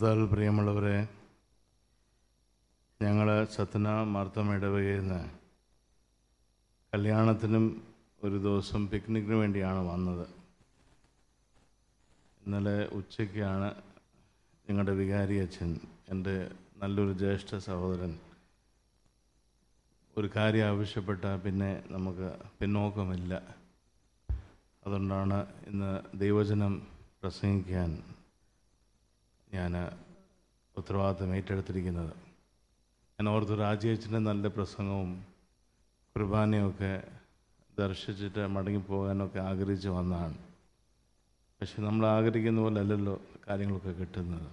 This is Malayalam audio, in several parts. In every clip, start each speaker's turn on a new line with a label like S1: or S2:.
S1: കർത്താവിൽ പ്രിയമുള്ളവരെ, ഞങ്ങൾ സത്ന മാർത്തമ്മ ഇടവകയിൽ നിന്ന് കല്യാണത്തിനും ഒരു ദിവസം പിക്നിക്കിന് വേണ്ടിയാണ് വന്നത്. ഇന്നലെ ഉച്ചയ്ക്കാണ് ഞങ്ങളുടെ വികാരി അച്ഛൻ, എൻ്റെ നല്ലൊരു ജ്യേഷ്ഠ സഹോദരൻ, ഒരു കാര്യം ആവശ്യപ്പെട്ടാൽ പിന്നെ നമുക്ക് പിന്നോക്കമില്ല. അതുകൊണ്ടാണ് ഇന്ന് ദൈവവചനം പ്രസംഗിക്കാൻ ഞാൻ ഉത്തരവാദിത്തം ഏറ്റെടുത്തിരിക്കുന്നത്. ഞാൻ ഓർത്തു രാജേച്ചിൻ്റെ നല്ല പ്രസംഗവും കുർബാനയൊക്കെ ദർശിച്ചിട്ട് മടങ്ങിപ്പോകാനൊക്കെ ആഗ്രഹിച്ച് വന്നതാണ്. പക്ഷെ നമ്മൾ ആഗ്രഹിക്കുന്ന പോലെ അല്ലല്ലോ കാര്യങ്ങളൊക്കെ കിട്ടുന്നത്.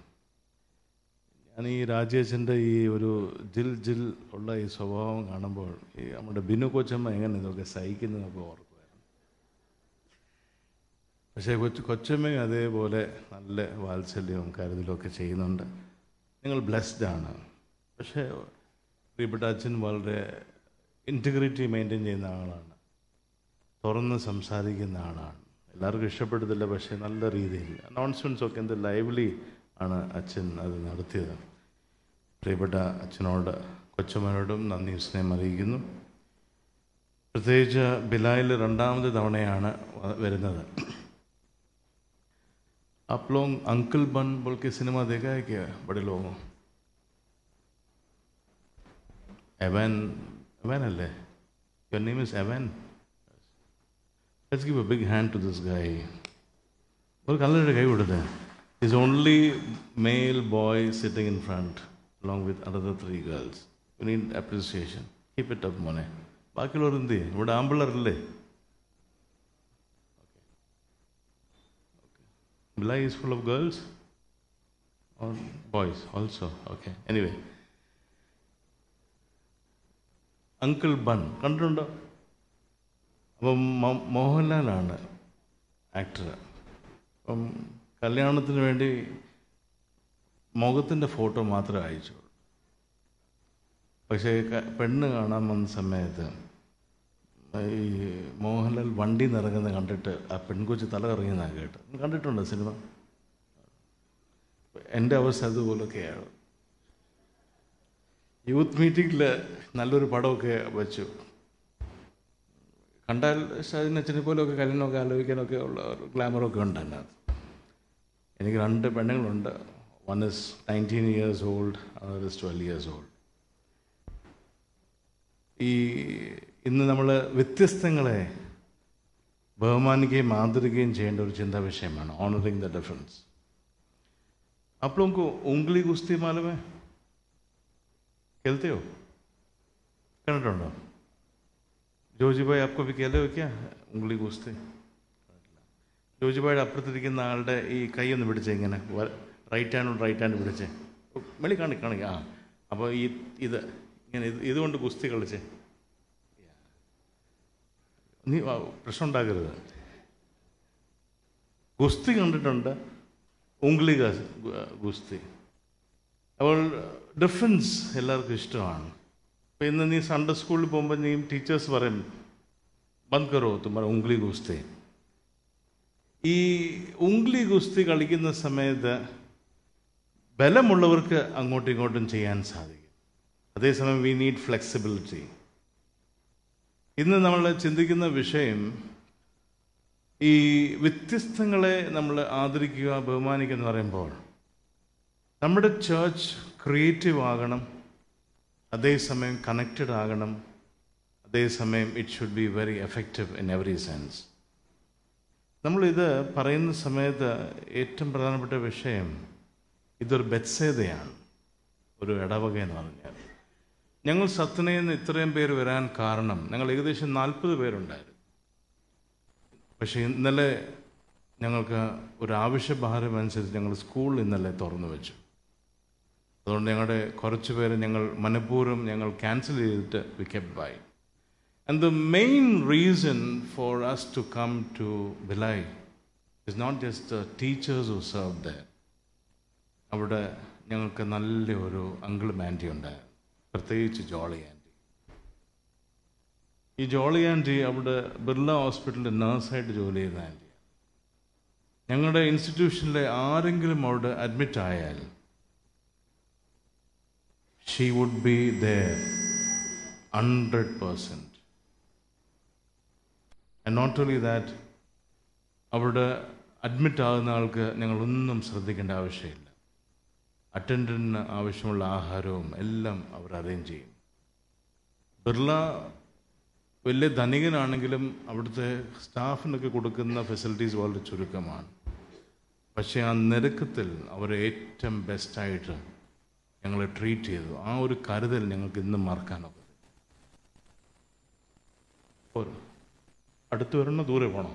S1: ഞാൻ ഈ രാജേച്ചിൻ്റെ ഈ ഒരു ജിൽ ജിൽ ഉള്ള ഈ സ്വഭാവം കാണുമ്പോൾ ഈ നമ്മുടെ ബിനു കൊച്ചമ്മ എങ്ങനെ ഇതൊക്കെ സഹിക്കുന്നതൊക്കെ ഓർക്കുമായിരുന്നു. പക്ഷേ കൊച്ചമ്മയും അതേപോലെ നല്ല വാത്സല്യവും കരുതലൊക്കെ ചെയ്യുന്നുണ്ട്. നിങ്ങൾ ബ്ലെസ്ഡാണ്. പക്ഷേ പ്രിയപ്പെട്ട അച്ഛൻ വളരെ ഇൻറ്റഗ്രിറ്റി മെയിൻറ്റെയിൻ ചെയ്യുന്ന ആളാണ്, തുറന്ന് സംസാരിക്കുന്ന ആളാണ്. എല്ലാവർക്കും ഇഷ്ടപ്പെടുന്നില്ല, പക്ഷേ നല്ല രീതിയിൽ അനൗൺസ്മെൻറ്റ്സൊക്കെ എന്ത് ലൈവ്ലി ആണ് അച്ഛൻ അത് നടത്തിയത്. പ്രിയപ്പെട്ട അച്ഛനോട് കൊച്ചമ്മനോടും നന്ദി സ്നേഹം അറിയിക്കുന്നു. പ്രത്യേകിച്ച് ബിലായിൽ രണ്ടാമത്തെ തവണയാണ് വരുന്നത്. आप लोग अंकल बन बोल के सिनेमा देखा है क्या बड़े लोगों? एवन अल्ले, your name is Evan. Let's give a big hand to this guy. और कलर guy उड़े थे. He's only male boy sitting in front along with another 3 girls. You need appreciation. Keep it up, मोने. बाकी लोग रंदी, बड़ा आंबलर ले. Bilai is full of girls or boys also? Okay. Anyway, Uncle Bun കണ്ടിട്ടുണ്ടോ? അപ്പം മോഹൻലാലാണ് ആക്ടർ. അപ്പം കല്യാണത്തിന് വേണ്ടി മുഖത്തിൻ്റെ ഫോട്ടോ മാത്രമേ അയച്ചുള്ളൂ. പക്ഷേ പെണ്ണ് കാണാൻ വന്ന സമയത്ത് ഈ മോഹൻലാൽ വണ്ടി നിറങ്ങുന്നത് കണ്ടിട്ട് ആ പെൺകൊച്ച് തല കറങ്ങിയെന്നാണ് കേട്ട്. കണ്ടിട്ടുണ്ടോ സിനിമ? എൻ്റെ അവസ്ഥ അതുപോലൊക്കെയാണ്. യൂത്ത് മീറ്റിങ്ങിൽ നല്ലൊരു പടമൊക്കെ വെച്ചു. കണ്ടാൽ ഷാജിനച്ഛനെ പോലെയൊക്കെ കല്യാണമൊക്കെ ആലോചിക്കാനൊക്കെ ഉള്ള ഒരു ഗ്ലാമറൊക്കെ ഉണ്ട് അതിനകത്ത്. എനിക്ക് 2 പെണ്ണുങ്ങളുണ്ട്. One is 19 years old, another is 12 years old. ഇന്ന് നമ്മൾ വ്യത്യസ്തങ്ങളെ ബഹുമാനിക്കുകയും ആദരിക്കുകയും ചെയ്യേണ്ട ഒരു ചിന്താ വിഷയമാണ് ഓണറിങ് ദ ഡിഫറൻസ്. आप लोगों को उंगली गुस्ती मालूम है? खेलते हो? കണ്ടിട്ടുണ്ടോ? ജോജി ഭായ് आपको भी खेले हो क्या उंगली गुस्ती? ജോജി ഭായിയുടെ അപ്പുറത്തിരിക്കുന്ന ആളുടെ ഈ കൈ ഒന്ന് പിടിച്ചേ, ഇങ്ങനെ റൈറ്റ് ഹാൻഡ് പിടിച്ചേ, വെളി കാണിക്കുക. ആ, അപ്പോൾ ഇത് ഇങ്ങനെ ഇതുകൊണ്ട് ഗുസ്തി കളിച്ചേ. നീ പ്രശ്നം ഉണ്ടാക്കരുത്. ഗുസ്തി കണ്ടിട്ടുണ്ട്, ഉംഗ്ലി ഗുസ്തി. അപ്പോൾ ഡിഫറൻസ് എല്ലാവർക്കും ഇഷ്ടമാണ്. അപ്പോൾ ഇന്ന് നീ സൺഡേ സ്കൂളിൽ പോകുമ്പോൾ നീ ടീച്ചേഴ്സ് പറയും ബന്ദ് കരോ തുമ്മാ ഉംഗ്ലി ഗുസ്തി. ഈ ഉംഗ്ലി ഗുസ്തി കളിക്കുന്ന സമയത്ത് ബലമുള്ളവർക്ക് അങ്ങോട്ടും ഇങ്ങോട്ടും ചെയ്യാൻ സാധിക്കും. അതേസമയം വി നീഡ് ഫ്ലെക്സിബിലിറ്റി. ഇന്ന് നമ്മൾ ചിന്തിക്കുന്ന വിഷയം ഈ വ്യത്യസ്തങ്ങളെ നമ്മൾ ആദരിക്കുക, ബഹുമാനിക്കുക എന്ന് പറയുമ്പോൾ നമ്മുടെ ചർച്ച് ക്രിയേറ്റീവ് ആകണം, അതേസമയം കണക്റ്റഡ് ആകണം, അതേസമയം it should be very effective in every sense. നമ്മളിത് പറയുന്ന സമയത്ത് ഏറ്റവും പ്രധാനപ്പെട്ട വിഷയം ഇതൊരു ബെത്സേദയാണ്, ഒരു ഇടവക എന്ന് പറഞ്ഞാൽ. ഞങ്ങൾ സത്നയിൽ നിന്ന് ഇത്രയും പേര് വരാൻ കാരണം ഞങ്ങൾ ഏകദേശം 40 പേരുണ്ടായിരുന്നു. പക്ഷേ ഇന്നലെ ഞങ്ങൾക്ക് ഒരു ആവശ്യഭാരം അനുസരിച്ച് ഞങ്ങൾ സ്കൂൾ ഇന്നലെ തുറന്നു വെച്ചു. അതുകൊണ്ട് ഞങ്ങളുടെ കുറച്ച് പേര് ഞങ്ങൾ മനഃപൂർവ്വം ഞങ്ങൾ ക്യാൻസൽ ചെയ്തിട്ട് we kept by. And the main reason for us to come to Bilai is not just the teachers who served there. അവിടെ ഞങ്ങൾക്ക് നല്ലൊരു അങ്കിളും ആൻറ്റി ഉണ്ടായിരുന്നു, പ്രത്യേകിച്ച് ജോളി ആൻറ്റി. ഈ ജോളി ആൻറ്റി അവിടെ ബിർള ഹോസ്പിറ്റലിൽ നഴ്സായിട്ട് ജോലി ചെയ്യുന്ന ആൻറ്റിയാണ്. ഞങ്ങളുടെ ഇൻസ്റ്റിറ്റ്യൂഷനിലെ ആരെങ്കിലും അവിടെ അഡ്മിറ്റ് ആയാൽ she would be there 100%. And not only that, അവിടെ അഡ്മിറ്റ് ആകുന്ന ആൾക്ക് ഞങ്ങളൊന്നും ശ്രദ്ധിക്കേണ്ട ആവശ്യമില്ല. അറ്റൻഡൻറ്റിന് ആവശ്യമുള്ള ആഹാരവും എല്ലാം അവർ അറേഞ്ച് ചെയ്യും. ബിർള വലിയ ധനികനാണെങ്കിലും അവിടുത്തെ സ്റ്റാഫിനൊക്കെ കൊടുക്കുന്ന ഫെസിലിറ്റീസ് വളരെ ചുരുക്കമാണ്. പക്ഷേ ആ നിരക്കത്തിൽ അവർ ഏറ്റവും ബെസ്റ്റായിട്ട് ഞങ്ങളെ ട്രീറ്റ് ചെയ്തു. ആ ഒരു കരുതൽ ഞങ്ങൾക്ക് ഇന്നും മറക്കാനൊക്കെ. അടുത്ത് വരണോ ദൂരെ പോകണോ?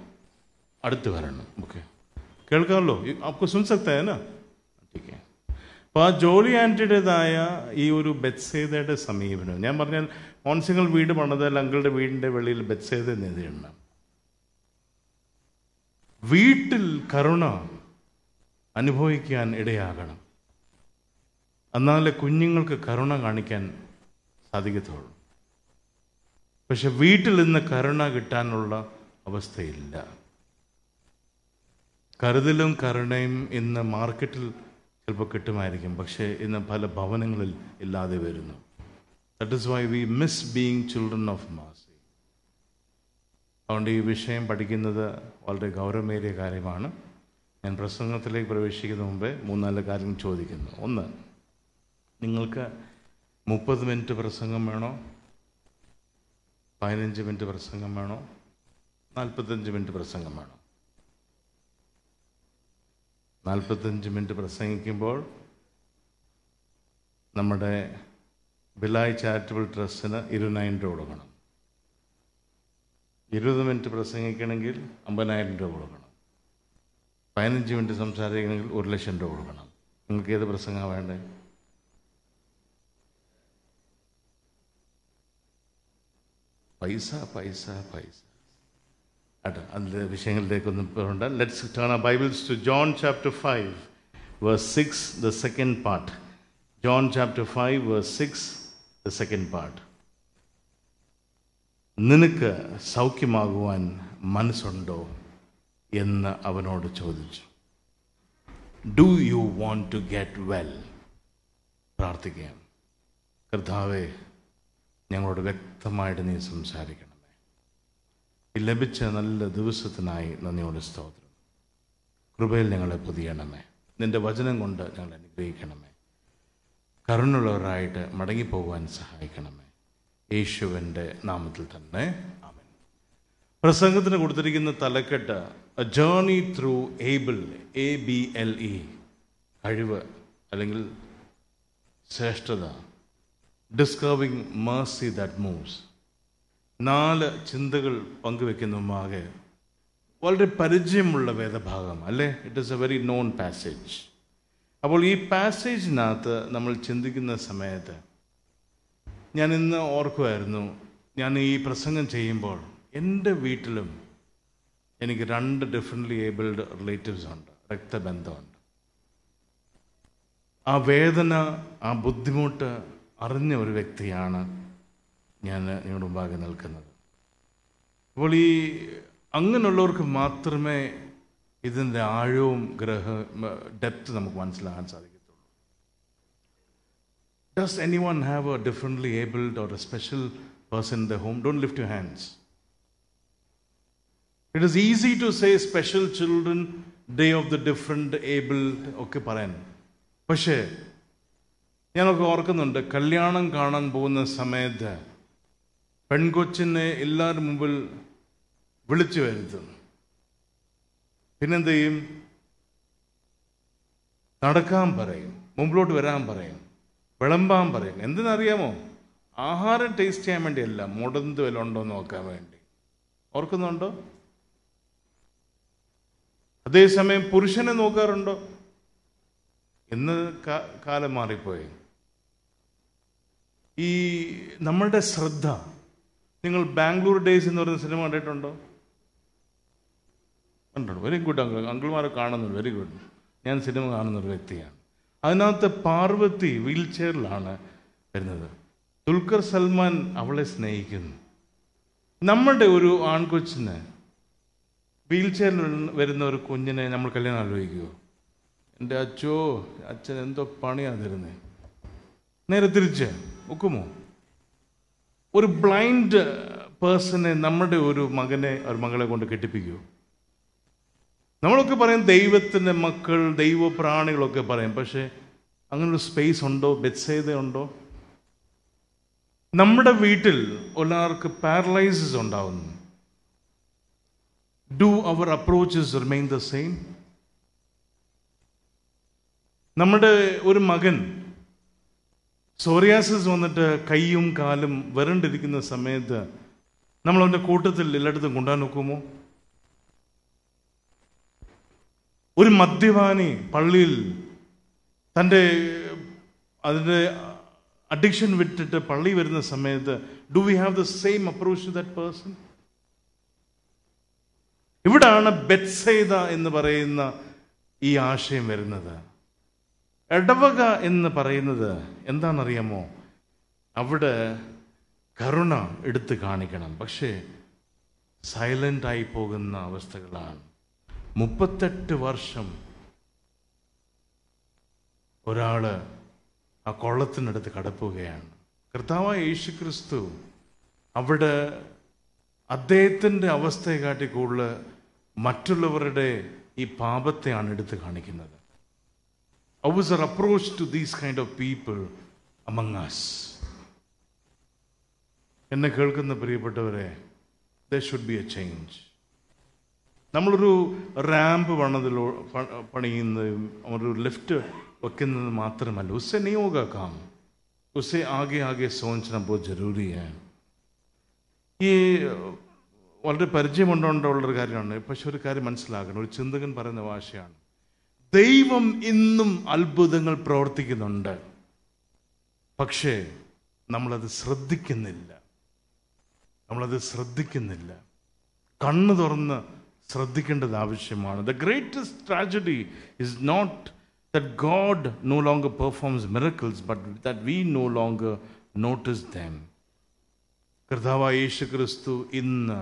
S1: അടുത്ത് വരണം. ഓക്കെ, കേൾക്കാമല്ലോ? आपको सुन सकता है ना? ठीक है. അപ്പോൾ ആ ജോളി ആൻറ്റിയുടേതായ ഈ ഒരു ബെത്സേദയുടെ സമീപനം, ഞാൻ പറഞ്ഞാൽ മോൻസിങ്ങൾ വീട് പണിതാൽ അങ്കിളുടെ വീടിൻ്റെ വെളിയിൽ ബെത്സേദ എന്നെഴുതിയുണ്ട്. വീട്ടിൽ കരുണ അനുഭവിക്കാൻ ഇടയാകണം, എന്നാലേ കുഞ്ഞുങ്ങൾക്ക് കരുണ കാണിക്കാൻ സാധിക്കത്തുള്ളൂ. പക്ഷെ വീട്ടിൽ നിന്ന് കരുണ കിട്ടാനുള്ള അവസ്ഥയില്ല. കരുതലും കരുണയും ഇന്ന് മാർക്കറ്റിൽ ചിലപ്പോൾ കിട്ടുമായിരിക്കും, പക്ഷേ ഇന്ന് പല ഭവനങ്ങളിൽ ഇല്ലാതെ വരുന്നു. That is why we miss being children of മാസി. അതുകൊണ്ട് ഈ വിഷയം പഠിക്കുന്നത് വളരെ ഗൗരവമേറിയ കാര്യമാണ്. ഞാൻ പ്രസംഗത്തിലേക്ക് പ്രവേശിക്കുന്ന മുമ്പേ 3-4 കാര്യങ്ങൾ ചോദിക്കുന്നു. ഒന്ന്, നിങ്ങൾക്ക് 30 മിനിറ്റ് പ്രസംഗം വേണോ? 15 മിനിറ്റ് പ്രസംഗം വേണോ? 45 മിനിറ്റ് പ്രസംഗം വേണോ? 45 മിനിറ്റ് പ്രസംഗിക്കുമ്പോൾ നമ്മുടെ ബിലായ് ചാരിറ്റബിൾ ട്രസ്റ്റിന് 20,000 രൂപ കൊടുക്കണം. 20 മിനിറ്റ് പ്രസംഗിക്കണമെങ്കിൽ 50,000 രൂപ കൊടുക്കണം. 15 മിനിറ്റ് സംസാരിക്കണമെങ്കിൽ 1,00,000 രൂപ കൊടുക്കണം. നിങ്ങൾക്ക് ഏത് പ്രസംഗമാണ് വേണ്ടത്? പൈസ പൈസ പൈസ. അതിൻ്റെ വിഷയങ്ങളിലേക്കൊന്നും പോകണ്ട. Let's turn our Bibles to John chapter 5 verse 6, the second part. John chapter 5 verse 6, the second part. നിനക്ക് സൗഖ്യമാകുവാൻ മനസ്സുണ്ടോ എന്ന് അവനോട് ചോദിച്ചു. Do you want to get well? പ്രാർത്ഥിക്കാം. കർത്താവേ, ഞങ്ങളോട് വ്യക്തമായിട്ട് നീ സംസാരിക്കണമേ. ഈ ലഭിച്ച നല്ല ദിവസത്തിനായി നന്ദിയോട് സ്തോത്രം. കൃപയിൽ ഞങ്ങളെ പൊതിയണമേ. നിൻ്റെ വചനം കൊണ്ട് ഞങ്ങളെ അനുഗ്രഹിക്കണമേ. കരുണുള്ളവരായിട്ട് മടങ്ങിപ്പോകുവാൻ സഹായിക്കണമേ. യേശുവിൻ്റെ നാമത്തിൽ തന്നെ ആമേൻ. പ്രസംഗത്തിന് കൊടുത്തിരിക്കുന്ന തലക്കെട്ട് A journey through able, ABLE, കഴിവ് അല്ലെങ്കിൽ ശ്രേഷ്ഠത. Discovering Mercy that moves. 4 ചിന്തകൾ പങ്കുവെക്കുന്നതുമാകെ വളരെ പരിചയമുള്ള വേദഭാഗം അല്ലേ? It is A very non passage. അപ്പോൾ ഈ പാസേജിനകത്ത് നമ്മൾ ചിന്തിക്കുന്ന സമയത്ത് ഞാൻ ഇന്ന് ഓർക്കുമായിരുന്നു, ഞാൻ ഈ പ്രസംഗം ചെയ്യുമ്പോൾ എൻ്റെ വീട്ടിലും എനിക്ക് 2 ഡിഫറെൻ്റ്ലി ഏബിൾഡ് റിലേറ്റീവ്സ് ഉണ്ട്, രക്തബന്ധമുണ്ട്. ആ വേദന, ആ ബുദ്ധിമുട്ട് അറിഞ്ഞ ഒരു വ്യക്തിയാണ് ഞാൻ നിങ്ങളുടെ മുമ്പാകെ നിൽക്കുന്നത്. അപ്പോൾ ഈ അങ്ങനെയുള്ളവർക്ക് മാത്രമേ ഇതിൻ്റെ ആഴവും ഡെപ്ത് നമുക്ക് മനസ്സിലാക്കാൻ സാധിക്കത്തുള്ളൂ. Does anyone have a differently abled or a special person in the home? Don't lift your hands. It is easy to say special children, day of the different abled ഒക്കെ പറയാൻ. പക്ഷേ ഞാനൊക്കെ ഓർക്കുന്നുണ്ട്, കല്യാണം കാണാൻ പോകുന്ന സമയത്ത് പെൺകൊച്ചിനെ എല്ലാവരും മുമ്പിൽ വിളിച്ചു വരുത്തും. പിന്നെന്ത് ചെയ്യും? നടക്കാൻ പറയും, മുമ്പിലോട്ട് വരാൻ പറയും, വിളമ്പാൻ പറയും. എന്തിനറിയാമോ? ആഹാരം ടേസ്റ്റ് ചെയ്യാൻ വേണ്ടിയല്ല, മുടന്ത് വല്ല ഉണ്ടോ എന്ന് നോക്കാൻ വേണ്ടി. ഓർക്കുന്നുണ്ടോ? അതേസമയം പുരുഷനെ നോക്കാറുണ്ടോ? ഇന്ന് കാലം മാറിപ്പോയി. ഈ നമ്മളുടെ ശ്രദ്ധ, നിങ്ങൾ ബാംഗ്ലൂർ ഡേയ്സ് എന്ന് പറയുന്ന സിനിമ കണ്ടിട്ടുണ്ടോ? കണ്ടോ? Very good. അങ്കിൾമാരെ കാണുന്നുണ്ട്, വെരി ഗുഡ്. ഞാൻ സിനിമ കാണുന്നൊരു വ്യക്തിയാണ്. അതിനകത്ത് പാർവതി വീൽ ചെയറിലാണ് വരുന്നത്. ദുൽഖർ സൽമാൻ അവളെ സ്നേഹിക്കുന്നു. നമ്മുടെ ഒരു ആൺകൊച്ചിന് വീൽ ചെയറിൽ വരുന്ന ഒരു കുഞ്ഞിനെ നമ്മൾ കല്യാണം ആലോചിക്കുമോ? എൻ്റെ അച്ഛൻ എന്തോ പണിയാണ് തരുന്നത്. നേരെ തിരിച്ച് ഒക്കുമോ? ഒരു ബ്ലൈൻഡ് പേഴ്സണെ നമ്മുടെ ഒരു മകനെ ഒരു മകളെ കൊണ്ട് കെട്ടിപ്പിക്കുമോ? നമ്മളൊക്കെ പറയും ദൈവത്തിൻ്റെ മക്കൾ, ദൈവപ്രാണികളൊക്കെ പറയും. പക്ഷേ അങ്ങനൊരു സ്പേസ് ഉണ്ടോ? ബെത്സേദ ഉണ്ടോ? നമ്മുടെ വീട്ടിൽ ഒരാൾക്ക് പാരലൈസിസ് ഉണ്ടാവുന്നു. Do our approaches remain the same? നമ്മുടെ ഒരു മകൻ സോറിയാസിസ് വന്നിട്ട് കൈയും കാലും വരണ്ടിരിക്കുന്ന സമയത്ത് നമ്മൾ അവൻ്റെ കൂട്ടത്തിൽ എല്ലായിടത്തും കൊണ്ടുപോകാൻ നോക്കുമോ? ഒരു മദ്യപാനി പള്ളിയിൽ അതിൻ്റെ അഡിക്ഷൻ വിട്ടിട്ട് പള്ളി വരുന്ന സമയത്ത് do we have the same approach to that person? ഇവിടാണ് ബെത്സേദ എന്ന് പറയുന്ന ഈ ആശയം വരുന്നത്. ഇടവക എന്ന് പറയുന്നത് എന്താണെന്നറിയാമോ? അവിടെ കരുണ എടുത്ത് കാണിക്കണം, പക്ഷേ സൈലൻ്റായി പോകുന്ന അവസ്ഥകളാണ്. 38 വർഷം ഒരാൾ ആ കൊള്ളത്തിനടുത്ത് കടപ്പുകയാണ്. കർത്താവായ യേശുക്രിസ്തു അവിടെ അദ്ദേഹത്തിൻ്റെ അവസ്ഥയെ കാട്ടി കൂടുതൽ മറ്റുള്ളവരുടെ ഈ പാപത്തെയാണ് എടുത്ത് കാണിക്കുന്നത്. How is our approach to these kind of people among us? എന്നെ കേൾക്കുന്ന പ്രിയപ്പെട്ടവരെ, there should be a change. നമ്മളൊരു റാമ്പ് പണിയുന്നതും ഒരു ലിഫ്റ്റ് വെക്കുന്നത് മാത്രമല്ല, ഉസ്സെ नहीं होगा काम, उसे आगे आगे सोचना बहुत जरूरी है. ഈ വളരെ പരിചയമുണ്ടോണ്ടുള്ളൊരു കാര്യമാണ്. പക്ഷെ ഒരു കാര്യം മനസ്സിലാക്കണം, ഒരു ചിന്തകൻ പറയുന്ന ഭാഷയാണ്, ദൈവം ഇന്നും അത്ഭുതങ്ങൾ പ്രവർത്തിക്കുന്നുണ്ട്, പക്ഷേ നമ്മളത് ശ്രദ്ധിക്കുന്നില്ല. കണ്ണ് തുറന്ന് ശ്രദ്ധിക്കേണ്ടത് ആവശ്യമാണ്. The greatest tragedy is not that God no longer performs miracles, but that we no longer notice them. കർത്താവായ യേശു ക്രിസ്തു ഇന്ന്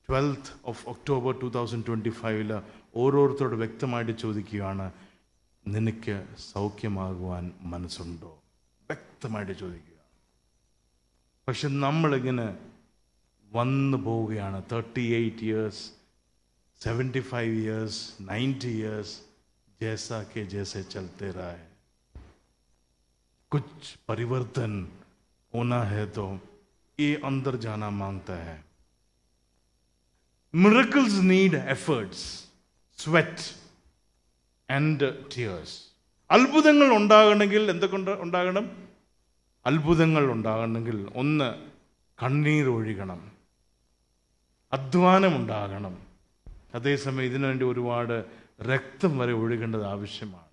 S1: 12th of October 2025 ഓരോരുത്തരോട് വ്യക്തമായിട്ട് ചോദിക്കുകയാണ്, നിനക്ക് സൗഖ്യമാകുവാൻ മനസ്സുണ്ടോ? വ്യക്തമായിട്ട് ചോദിക്കുക. പക്ഷെ നമ്മളിങ്ങനെ വന്നു പോവുകയാണ്. 38 years, 75 years, 90 years, जैसा के जैसे चलते रहे. कुछ परिवर्तन होना है तो ये अंदर जाना मांगता है. Miracles need efforts, sweat and tears. അത്ഭുതങ്ങൾ ഉണ്ടാകണമെങ്കിൽ എന്തൊക്കെ ഉണ്ടാകണം? അത്ഭുതങ്ങൾ ഉണ്ടാകണമെങ്കിൽ ഒന്ന്, കണ്ണീർ ഒഴുകണം, അധ്വാനം ഉണ്ടാകണം. അതേസമയം ഇതിനുവേണ്ടി ഒരുപാട് രക്തം വരെ ഒഴുകേണ്ടത് ആവശ്യമാണ്.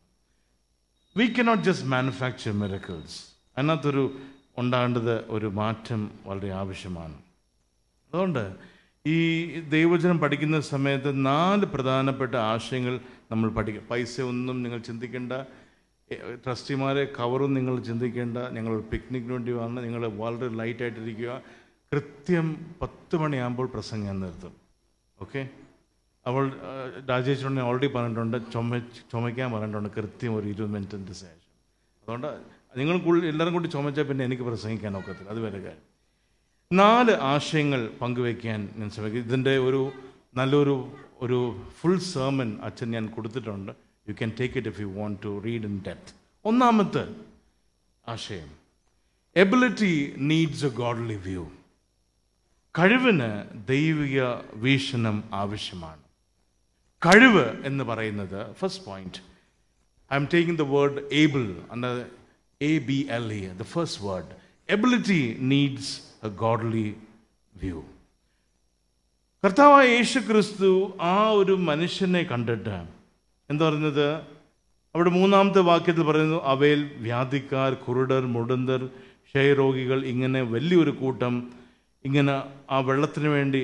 S1: We cannot just manufacture miracles. അതിനകത്തൊരു ഉണ്ടാകേണ്ടത് ഒരു മാറ്റം വളരെ ആവശ്യമാണ്. അതുകൊണ്ട് ഈ ദൈവവചനം പഠിക്കുന്ന സമയത്ത് 4 പ്രധാനപ്പെട്ട ആശയങ്ങൾ നമ്മൾ പഠിക്കും. പൈസ ഒന്നും നിങ്ങൾ ചിന്തിക്കേണ്ട, ട്രസ്റ്റിമാരെ കവറും നിങ്ങൾ ചിന്തിക്കേണ്ട. ഞങ്ങളൊരു പിക്നിക്കിന് വേണ്ടി വന്ന് നിങ്ങൾ വളരെ ലൈറ്റായിട്ടിരിക്കുക. കൃത്യം 10 മണിയാകുമ്പോൾ പ്രസംഗം നിർത്തും. ഓക്കെ? അവൾ രാജേശ്വരനെ ഓൾറെഡി പറഞ്ഞിട്ടുണ്ട്, ചുമയ്ക്കാൻ പറഞ്ഞിട്ടുണ്ട് കൃത്യം ഒരു 20 മിനിറ്റിൻ്റെ ശേഷം. അതുകൊണ്ട് നിങ്ങൾ എല്ലാവരും കൂടി ചുമച്ചാൽ പിന്നെ എനിക്ക് പ്രസംഗിക്കാൻ ഒക്കത്തില്ല. അത് വേറെ കാര്യം. 4 ആശയങ്ങൾ പങ്കുവയ്ക്കാൻ ഞാൻ ശ്രമിക്കും. ഇതിൻ്റെ നല്ലൊരു ഫുൾ സെർമൺ അച്ഛൻ ഞാൻ കൊടുത്തിട്ടുണ്ട്. You can take it if you want to read in depth. ഒന്നാമത്തെ ആശയം, ability needs a godly view. കഴിവിന് ദൈവിക വീക്ഷണം ആവശ്യമാണ്. കഴിവ് എന്ന് പറയുന്നത്, first point, I am taking the word able under ABLE, the first word. Ability needs a godly view. കർത്താവായ യേശു ക്രിസ്തു ആ ഒരു മനുഷ്യനെ കണ്ടിട്ട് എന്താ പറയുന്നത്? അവിടെ 3ാമത്തെ വാക്യത്തിൽ പറയുന്നു, അവയിൽ വ്യാധിക്കാർ, കുരുടർ, മുടന്തർ, ക്ഷയരോഗികൾ, ഇങ്ങനെ വലിയൊരു കൂട്ടം ഇങ്ങനെ ആ വെള്ളത്തിന് വേണ്ടി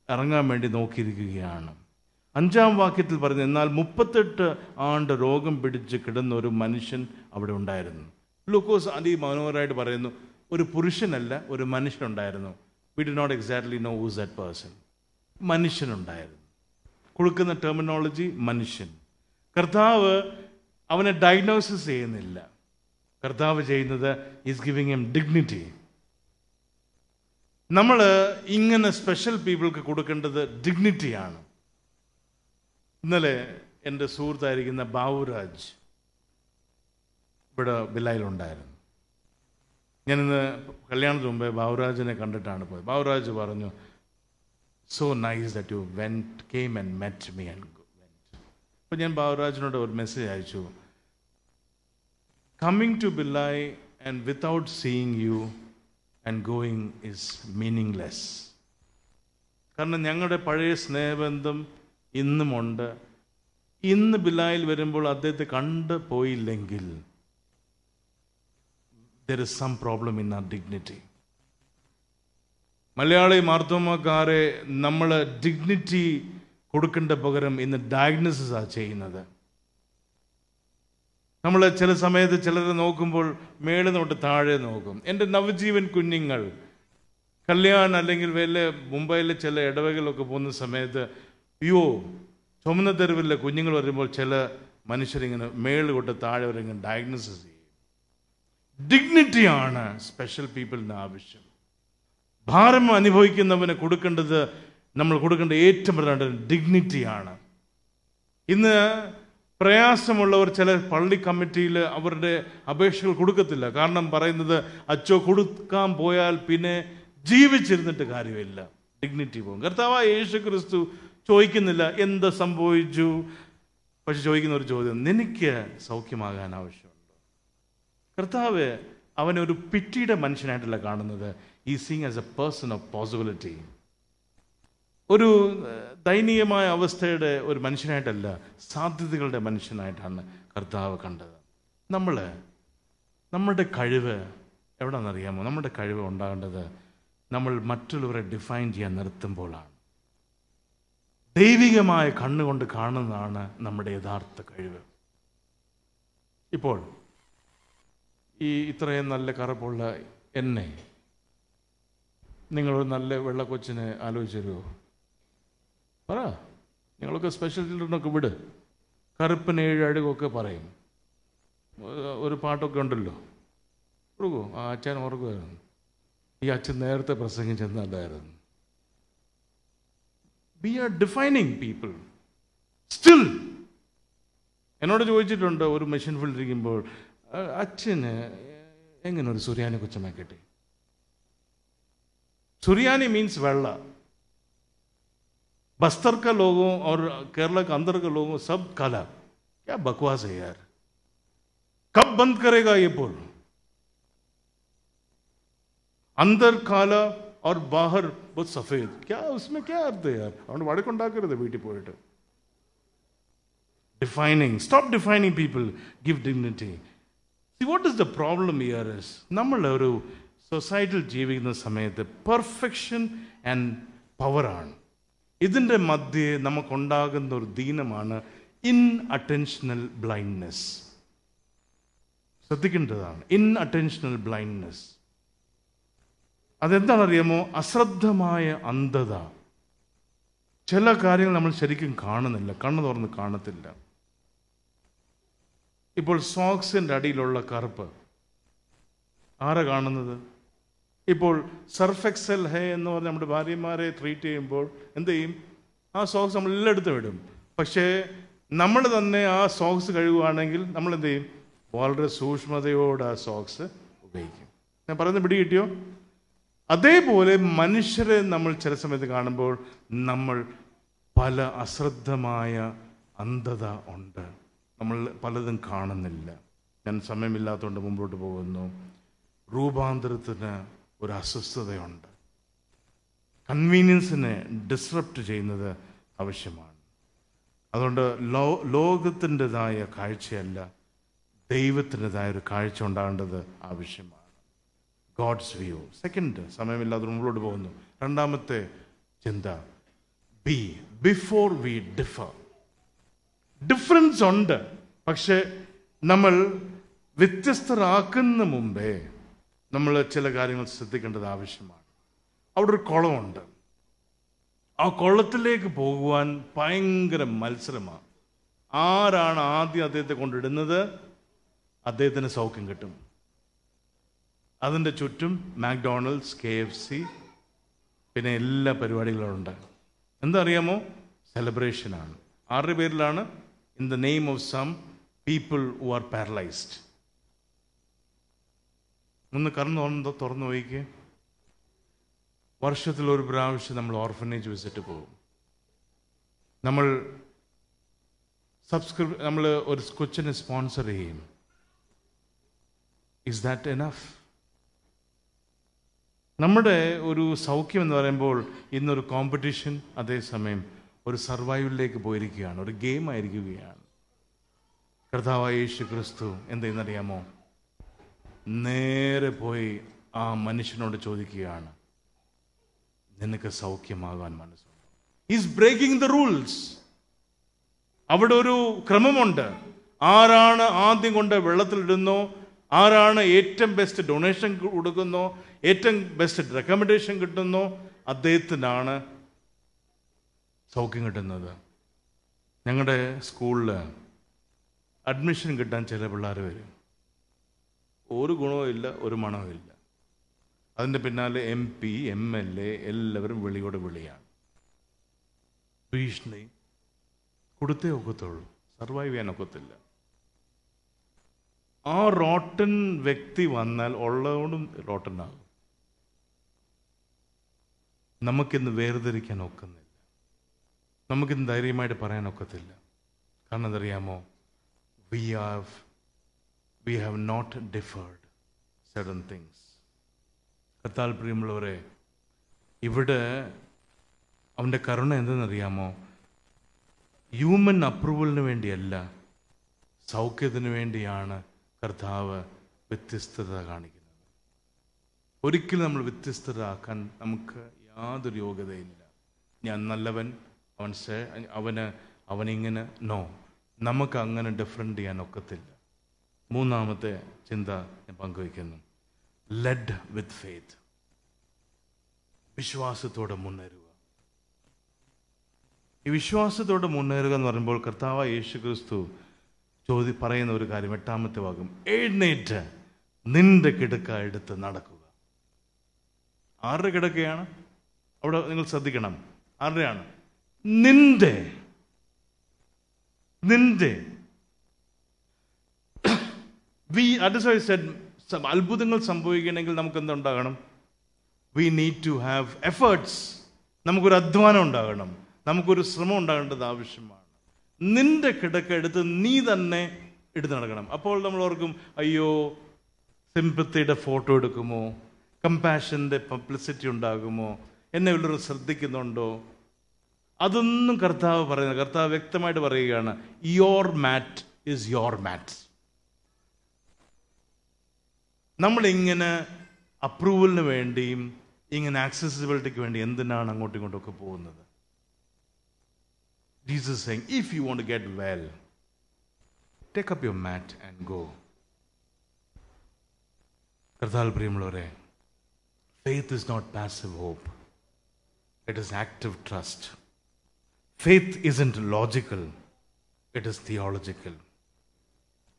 S1: ഇറങ്ങാൻ വേണ്ടി നോക്കിയിരിക്കുകയാണ്. 5ാം വാക്യത്തിൽ പറയുന്നത്, എന്നാൽ 38 ആണ്ട് രോഗം പിടിച്ച് കിടന്ന ഒരു മനുഷ്യൻ അവിടെ ഉണ്ടായിരുന്നു. ലൂക്കോസ് അതിമനോഹരമായിട്ട് പറയുന്നു, ഒരു പുരുഷനല്ല, ഒരു മനുഷ്യനുണ്ടായിരുന്നു. We do not exactly know who's that person. മനുഷ്യനുണ്ടായിരുന്നു. കൊടുക്കുന്ന ടെർമിനോളജി മനുഷ്യൻ. കർത്താവ് അവനെ ഡയഗ്നോസിസ് ചെയ്യുന്നില്ല. കർത്താവ് ചെയ്യുന്നത് ഈസ് ഗിവിങ് ഹിം ഡിഗ്നിറ്റി. നമ്മൾ ഇങ്ങനെ സ്പെഷ്യൽ പീപ്പിൾക്ക് കൊടുക്കേണ്ടത് ഡിഗ്നിറ്റിയാണ്. ഇന്നലെ എൻ്റെ സുഹൃത്തായിരിക്കുന്ന ബാബുരാജ് ഇവിടെ ബിലായിലുണ്ടായിരുന്നു. ഞാനിന്ന് കല്യാണത്തിന് മുമ്പേ ബാബുരാജിനെ കണ്ടിട്ടാണ് പോയത്. ബാബുരാജ് പറഞ്ഞു, so nice that you came and met me and went. അപ്പോൾ ഞാൻ ബാബുരാജിനോട് ഒരു മെസ്സേജ് അയച്ചു, coming to Bhilai and without seeing you and going is meaningless. കാരണം ഞങ്ങളുടെ പഴയ സ്നേഹബന്ധം ഇന്നുമുണ്ട്. ഇന്ന് ബിലായിൽ വരുമ്പോൾ അദ്ദേഹത്തെ കണ്ടു പോയില്ലെങ്കിൽ there is some problem in our dignity. Malayali മാർത്തോമാക്കാരെ നമ്മൾ ഡിഗ്നിറ്റി കൊടുക്കേണ്ട പകരം ഇന്ന് ഡയഗ്നോസിസ് ആണ് ചെയ്യുന്നത്. നമ്മൾ ചില സമയത്ത് ചിലരെ നോക്കുമ്പോൾ മേളിൽ തൊട്ട് താഴെ നോക്കും. എൻ്റെ നവജീവൻ കുഞ്ഞുങ്ങൾ കല്യാൺ അല്ലെങ്കിൽ വല്ല മുംബൈയിലെ ചില ഇടവകളിലൊക്കെ പോകുന്ന സമയത്ത് അയ്യോ ചുമന്ന തെരുവിലെ കുഞ്ഞുങ്ങൾ വരുമ്പോൾ ചില മനുഷ്യരിങ്ങനെ മേളിൽ തൊട്ട് താഴെ വരെ ഇങ്ങനെ ഡയഗ്നോസിസ് ചെയ്യും. ഡിഗ്നിറ്റിയാണ് സ്പെഷ്യൽ പീപ്പിളിന് ആവശ്യം. ഭാരം അനുഭവിക്കുന്നവന് കൊടുക്കേണ്ടത്, നമ്മൾ കൊടുക്കേണ്ട ഏറ്റവും പ്രധാന ഡിഗ്നിറ്റിയാണ്. ഇന്ന് പ്രയാസമുള്ളവർ ചില പള്ളി കമ്മിറ്റിയിൽ അവരുടെ അപേക്ഷകൾ കൊടുക്കത്തില്ല. കാരണം പറയുന്നത് അച്ചോ കൊടുക്കാൻ പോയാൽ പിന്നെ ജീവിച്ചിരുന്നിട്ട് കാര്യമില്ല, ഡിഗ്നിറ്റി പോകും. കർത്താവായ യേശു ക്രിസ്തു ചോദിക്കുന്നില്ല എന്ത് സംഭവിച്ചു, പക്ഷെ ചോദിക്കുന്ന ഒരു ചോദ്യം, നിനക്ക് സൗഖ്യമാകാൻ ആവശ്യമുണ്ടോ? കർത്താവ് അവനെ ഒരു പിറ്റിയുടെ മനുഷ്യനായിട്ടല്ല കാണുന്നത്. ഈ seeing as A person of possibility. ഒരു ദയനീയമായ അവസ്ഥയുടെ ഒരു മനുഷ്യനായിട്ടല്ല, സാധ്യതകളുടെ മനുഷ്യനായിട്ടാണ് കർത്താവ് കണ്ടത്. നമ്മുടെ കഴിവ് എവിടെയാണെന്നറിയാമോ? നമ്മുടെ കഴിവ് ഉണ്ടാകേണ്ടത് നമ്മൾ മറ്റുള്ളവരെ ഡിഫൈൻ ചെയ്യാൻ നിർത്തുമ്പോഴാണ്. ദൈവികമായ കണ്ണുകൊണ്ട് കാണുന്നതാണ് നമ്മുടെ യഥാർത്ഥ കഴിവ്. ഇപ്പോൾ ഈ ഇത്രയും നല്ല കറുപ്പുള്ള എന്നെ നിങ്ങളൊരു നല്ല വെള്ളക്കൊച്ചിനെ ആലോചിച്ച് തരുമോ? പറ. നിങ്ങളൊക്കെ സ്പെഷ്യൽ ചിൽഡ്രനൊക്കെ വിട്, കറുപ്പിന് 7 അഴുകൊക്കെ പറയും. ഒരു പാട്ടൊക്കെ ഉണ്ടല്ലോ, ഓർക്കോ? ആ അച്ഛൻ ഓർക്കുമായിരുന്നു. ഈ അച്ഛൻ നേരത്തെ പ്രസംഗിച്ചെന്നല്ലായിരുന്നു. We are defining people. Still, എന്നോട് ചോദിച്ചിട്ടുണ്ട് ഒരു മെഷീൻ ഫീൽഡിരിക്കുമ്പോൾ, അച്ഛന് എങ്ങനെ ഒരു സുറിയാനി കൊച്ചമ്മ കിട്ടി? सुरियानी मीन्स वेल्ला. बस्तर का लोगों और केरला के अंदर के लोगों सब काला. क्या बकवास है यार, कब बंद करेगा ये पुल? अंदर काला और बाहर बहुत सफेद, क्या उसमें क्या अर्थ है यार? और वाड़े को डाक रहे थे BT poet. Defining, stop defining people, give dignity. See, what is the problem here is, നമ്മൾ ഒരു സൊസൈറ്റിയിൽ ജീവിക്കുന്ന സമയത്ത് പെർഫെക്ഷൻ ആൻഡ് പവറാണ്. ഇതിൻ്റെ മധ്യേ നമുക്കുണ്ടാകുന്ന ഒരു ദീനമാണ് ഇൻഅറ്റൻഷണൽ ബ്ലൈൻഡ്നെസ്. ശ്രദ്ധിക്കേണ്ടതാണ് ഇൻഅറ്റൻഷണൽ ബ്ലൈൻഡ്നെസ്. അതെന്താണെന്നറിയാമോ? അശ്രദ്ധമായ അന്ധത. ചില കാര്യങ്ങൾ നമ്മൾ ശരിക്കും കാണുന്നില്ല, കണ്ണു തുറന്ന് കാണത്തില്ല. ഇപ്പോൾ സോക്സിൻ്റെ അടിയിലുള്ള കറുപ്പ് ആരാ കാണുന്നത്? ഇപ്പോൾ സർഫ് എക്സൽ ഹേ എന്ന് പറഞ്ഞ് നമ്മുടെ ഭാര്യമാരെ ട്രീറ്റ് ചെയ്യുമ്പോൾ എന്ത് ചെയ്യും? ആ സോക്സ് നമ്മൾ എല്ലാം എടുത്ത് വിടും. പക്ഷേ നമ്മൾ തന്നെ ആ സോക്സ് കഴുകുകയാണെങ്കിൽ നമ്മൾ എന്ത് ചെയ്യും? വളരെ സൂക്ഷ്മതയോടെ ആ സോക്സ് ഉപയോഗിക്കും. ഞാൻ പറയുന്നത് പിടി കിട്ടിയോ? അതേപോലെ മനുഷ്യരെ നമ്മൾ ചില സമയത്ത് കാണുമ്പോൾ നമ്മൾ പല അശ്രദ്ധമായ അന്ധത ഉണ്ട്. നമ്മൾ പലതും കാണുന്നില്ല. ഞാൻ സമയമില്ലാത്തതുകൊണ്ട് മുമ്പോട്ട് പോകുന്നു. രൂപാന്തരത്തിന് ഒരു അസ്വസ്ഥതയുണ്ട്. കൺവീനിയൻസിനെ ഡിസ്റപ്റ്റ് ചെയ്യുന്നത് ആവശ്യമാണ്. അതുകൊണ്ട് ലോകത്തിൻ്റെതായ കാഴ്ചയല്ല, ദൈവത്തിൻ്റെതായ ഒരു കാഴ്ച ഉണ്ടാകേണ്ടത് ആവശ്യമാണ്. God's view. സെക്കൻഡ്, സമയമില്ലാതെ മുമ്പോട്ട് പോകുന്നു. രണ്ടാമത്തെ ചിന്ത, B before we differ. Difference ഉണ്ട്, പക്ഷെ നമ്മൾ വ്യത്യസ്തരാക്കുന്ന മുമ്പേ നമ്മൾ ചില കാര്യങ്ങൾ ശ്രദ്ധിക്കേണ്ടത് ആവശ്യമാണ്. അവിടെ ഒരു കുളമുണ്ട്. ആ കുളത്തിലേക്ക് പോകുവാൻ ഭയങ്കര മത്സരമാണ്. ആരാണ് ആദ്യം അദ്ദേഹത്തെ കൊണ്ടിടുന്നത്, അദ്ദേഹത്തിന് സൗഖ്യം കിട്ടും. അതിൻ്റെ ചുറ്റും മാക്ഡൊണാൾഡ്സ്, KFC, പിന്നെ എല്ലാ പരിപാടികളും ഉണ്ട്. എന്താ അറിയാമോ? സെലിബ്രേഷനാണ്. ആരുടെ പേരിലാണ്? In the name of some people who are paralysed. ഒന്ന് തുറന്നു നോക്കിക്കേ. വർഷത്തിൽ ഒരു പ്രാവശ്യം നമ്മൾ ഓർഫനേജ് വിസിറ്റ് പോകും. നമ്മൾ ഒരു കൊച്ചിനെ സ്പോൺസർ ചെയ്യും. Is that enough? നമ്മുടെ ഒരു സൗഖ്യം എന്ന് പറയുമ്പോൾ ഇന്നൊരു കോമ്പറ്റീഷൻ, അതേസമയം ഒരു സർവൈവലിലേക്ക് പോയിരിക്കുകയാണ്, ഒരു ഗെയിം ആയിരിക്കുകയാണ്. കർത്താവായ യേശു ക്രിസ്തു എന്തെന്നറിയാമോ? നേരെ പോയി ആ മനുഷ്യനോട് ചോദിക്കുകയാണ്, നിനക്ക് സൗഖ്യമാകാൻ മനസ്സുണ്ട്? Is breaking the rules. അവിടെ ഒരു ക്രമമുണ്ട്. ആരാണ് ആദ്യം കൊണ്ട് വെള്ളത്തിലിടുന്നോ, ആരാണ് ഏറ്റവും ബെസ്റ്റ് ഡൊണേഷൻ കൊടുക്കുന്നോ, ഏറ്റവും ബെസ്റ്റ് റെക്കമെൻഡേഷൻ കിട്ടുന്നോ, അദ്ദേഹത്തിനാണ് സൗഖ്യം കിട്ടുന്നത്. ഞങ്ങളുടെ സ്കൂളിൽ അഡ്മിഷൻ കിട്ടാൻ ചില പിള്ളേർ വരും. ഒരു ഗുണവും ഇല്ല, ഒരു മണവും ഇല്ല. അതിൻ്റെ പിന്നാലെ MP, MLA എല്ലാവരും വിളിയോട് വിളിയാണ്. ഭീഷണി കൊടുത്തേ ഒക്കത്തുള്ളൂ, സർവൈവ് ചെയ്യാൻ ഒക്കത്തില്ല. ആ റോട്ടൻ വ്യക്തി വന്നാൽ ഉള്ളതുകൊണ്ടും റോട്ടനാകും. നമുക്കിന്ന് വേർതിരിക്കാൻ ഒക്കുന്നില്ല, നമുക്കിന്ന് ധൈര്യമായിട്ട് പറയാൻ ഒക്കത്തില്ല. കാരണം എന്തറിയാമോ? we have not deferred certain things. കർത്താൽ പ്രിയമുള്ളവരെ, ഇവിടെ അവൻ്റെ കരുണ എന്തെന്നറിയാമോ? ഹ്യൂമൻ അപ്രൂവലിന് വേണ്ടിയല്ല, സൗഖ്യത്തിന് വേണ്ടിയാണ് കർത്താവ് വ്യത്യസ്തത കാണിക്കുന്നത്. ഒരിക്കലും നമ്മൾ വ്യത്യസ്തത ആക്കാൻ നമുക്ക് യാതൊരു യോഗ്യതയില്ല. ഞാൻ നല്ലവൻ, അവനിങ്ങനെ, നോ, നമുക്ക് അങ്ങനെ ഡിഫറെൻ്റ് ചെയ്യാൻ ഒക്കത്തില്ല. മൂന്നാമത്തെ ചിന്ത ഞാൻ പങ്കുവയ്ക്കുന്നു. Lead with faith. വിശ്വാസത്തോടെ മുന്നേറുക. ഈ വിശ്വാസത്തോടെ മുന്നേറുക എന്ന് പറയുമ്പോൾ കർത്താവായ യേശു ക്രിസ്തു പറയുന്ന ഒരു കാര്യം, 8ാമത്തെ ഭാഗം, എഴുന്നേറ്റ് നിന്റെ കിടക്ക എടുത്ത് നടക്കുക. ആരുടെ കിടക്കയാണ്? അവിടെ നിങ്ങൾ ശ്രദ്ധിക്കണം. ആരുടെയാണ്? നിന്റെ. അത്ഭുതങ്ങൾ സംഭവിക്കണമെങ്കിൽ നമുക്ക് എന്തുണ്ടാകണം? We need to have efforts. നമുക്കൊരു അധ്വാനം ഉണ്ടാകണം, നമുക്കൊരു ശ്രമം ഉണ്ടാകേണ്ടത് ആവശ്യമാണ്. നിന്റെ കിടക്ക എടുത്ത് നീ തന്നെ എടുത്ത് നടക്കണം. അപ്പോൾ നമ്മൾ ഓർക്കും, അയ്യോ, സിംപത്തിയുടെ ഫോട്ടോ എടുക്കുമോ, കമ്പാഷൻ്റെ പബ്ലിസിറ്റി ഉണ്ടാകുമോ, എന്നെ വല്ലവരും ശ്രദ്ധിക്കുന്നുണ്ടോ? അതൊന്നും കർത്താവ് വ്യക്തമായിട്ട് പറയുകയാണ്, യോർ മാറ്റ് ഈസ് യോർ മാറ്റ്. നമ്മളിങ്ങനെ അപ്രൂവലിന് വേണ്ടിയും ഇങ്ങനെ ആക്സസിബിലിറ്റിക്ക് വേണ്ടി എന്തിനാണ് അങ്ങോട്ടും ഇങ്ങോട്ടൊക്കെ പോകുന്നത്? Jesus is saying, if you want to get well, take up your mat and go. കർത്താവിൽ പ്രിയമുള്ളവരെ, faith is not passive hope. It is active trust. Faith isn't logical. It is theological.